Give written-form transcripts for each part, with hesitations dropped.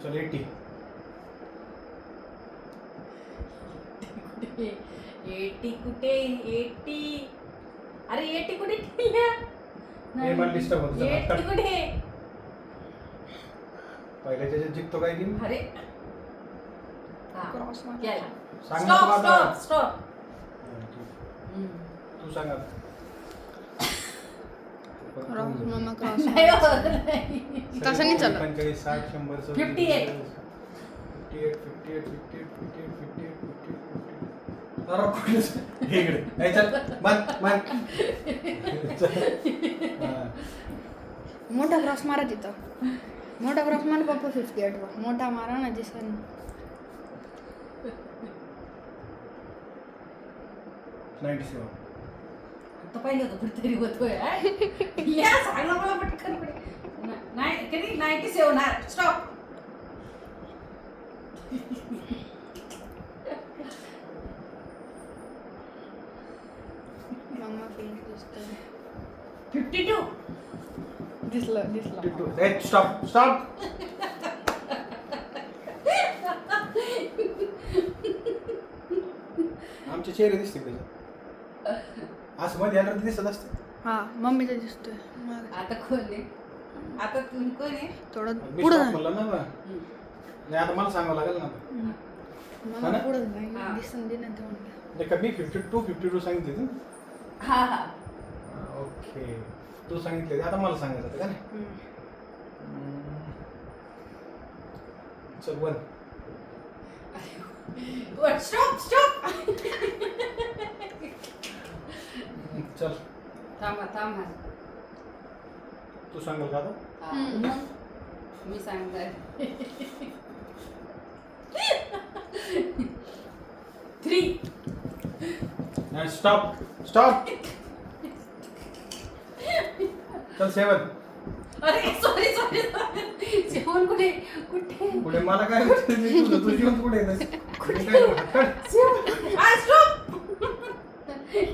चल 80. 80 कुठे 80? अरे 80 कुठे ठेवल्या? हे मला डिस्टर्ब होतं. चला, 80 कुठे? पहिल्याच्या ह्याच्यात जिंकतो काय गेम? अरे हा, क्रॉस मार. केला. सांग ना स्टॉप तुला आता. Stop stop. तू सांग आता. क्रॉस मम्मा क्रॉस नाही मार. हो, नाही. तसं नाही चालत. 45, 60, 100, 58. 58. अरे कुठे हे इकडे. नाही, चल बंद. चल. हा. मोठा क्रॉस मारा तिथं. मोठा क्रॉस मारा पप्पा 58 वर. मोठा मारा ना दिसन. 97. आता पाहिलं होतं कुठेतरी होतोय या सांग ना मला पटकन नाही कधी 97 स्टॉप. मम्मा पेन दिसतोय. 52. दिसलं 52. ए, स्टॉप. आमचे चेहरे दिसते त्याच्यात. असं मध्ये आलं तर दिसत असते. हा मम्मीचा दिसतोय. मग आता कोण आहे? आता तुम्ही कोण आहे? थोडं मी पुढं stop जा. म्हणलं ना बा. नाही आता मला सांगावं लागेल ना. मम्मा ना? पुढं हा. जा. दिसन दे ना ते म्हणलं. नाही का मी 52 सांगितले तू. हा हा ओके. तू सांगितले आता मला सांगायचं होतं का नाही. चल वन. Stop stop. चल थांबा तू सांगाल का आता. हा, मग मी सांगणार 3. नाही स्टॉप. चल 7. अरे सॉरी जेवण कुठे पुढे मला काय तुझं तुझी पण पुढे येतं. मी काय करू? स्टॉप.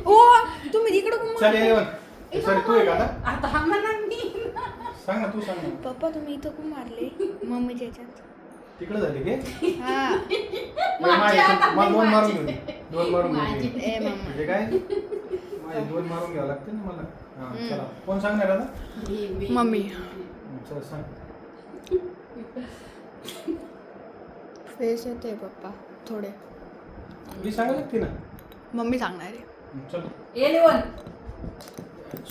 ओ तुम्ही तिकडं कोण चल मारताय? 11. सॉरी तू आहे का आता. आता हा म्हणा मी सांग ना तू सांग ना. पप्पा तुम्ही इथं कोण मारले मम्मीच्या ह्याच्यात. तिकडे झाली की हा मला 2 मारून घेऊ दे. 2 मारून घेऊ माझी. दे. ए मम्मा. म्हणजे काय माझे 2 मारून घ्यावं लागते ना मला. हा चला कोण सांगणार आता. मम्मी. चल सांग. फेस येते पप्पा थोडे. मी सांगायला लागते ना. मम्मी सांगणार आहे. चल 11.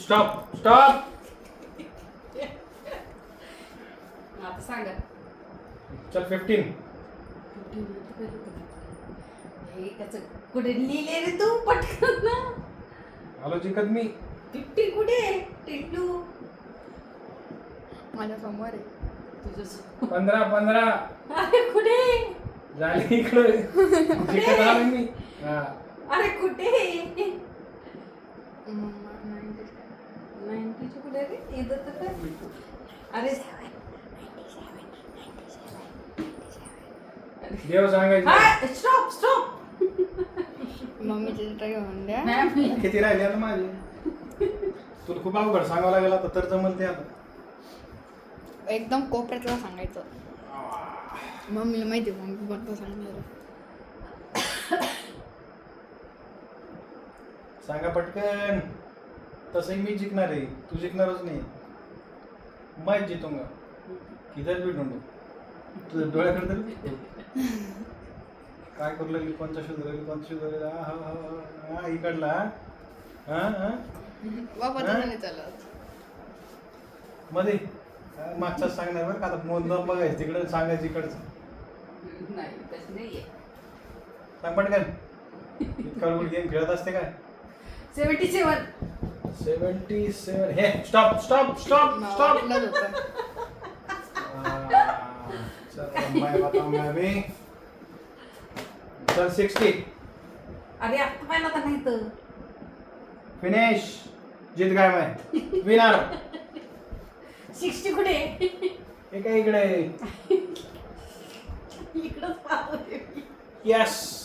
स्टॉप. आता सांगा चल 15. हे कसं कुठे लिहिले रे तू पटकन ना. आलो जिंकत मी. 50 कुठे टिल्लू माझ्या समोर आहे. तुझं 15. अरे कुठे झाली इकडे जिंकत आलो मी. हा अरे कुठे मम्मा 90 कुठे रे येतं तर काय? अरे देव सांगायचं. स्टॉप मम्मीचे ट्राय घेऊन द्या. नाही किती राहिले आता माझे. तुला खूप अवघड सांगावं लागेल आता तर जमल ते आता. एकदम कोपऱ्यातला सांगायचं. मम्मीला माहिती आहे मम्मी कोणतं सांगणार. सांगा पटकन. तसंही मी जिंकणार आहे. तू जिंकणारच नाही. मैं जितूंगा. किधर भी ढूंढू. तुझ्या डोळ्याकडे तरी काय करू लागली. कोणता शोध राहिली. हा इकडला. हा बाबा तसं नाही चालत. मध्ये मागचाच सांगणार बरं का. आता मोंद बघायचं तिकडं सांगायचं इकडचं. नाही तसं नाहीये. सांग पटकन. इतका वेळ गेम खेळत असते काय. 77. 77. हे स्टॉप. वाटलंच होतं. चल मैं बताऊंगा अभी. चल 60. अरे आता पाहिला तर नाही तर फिनिश. जीत गया मैं. विनर. 60 कुठे हे काय इकडे. इकडंच पाहतो यस.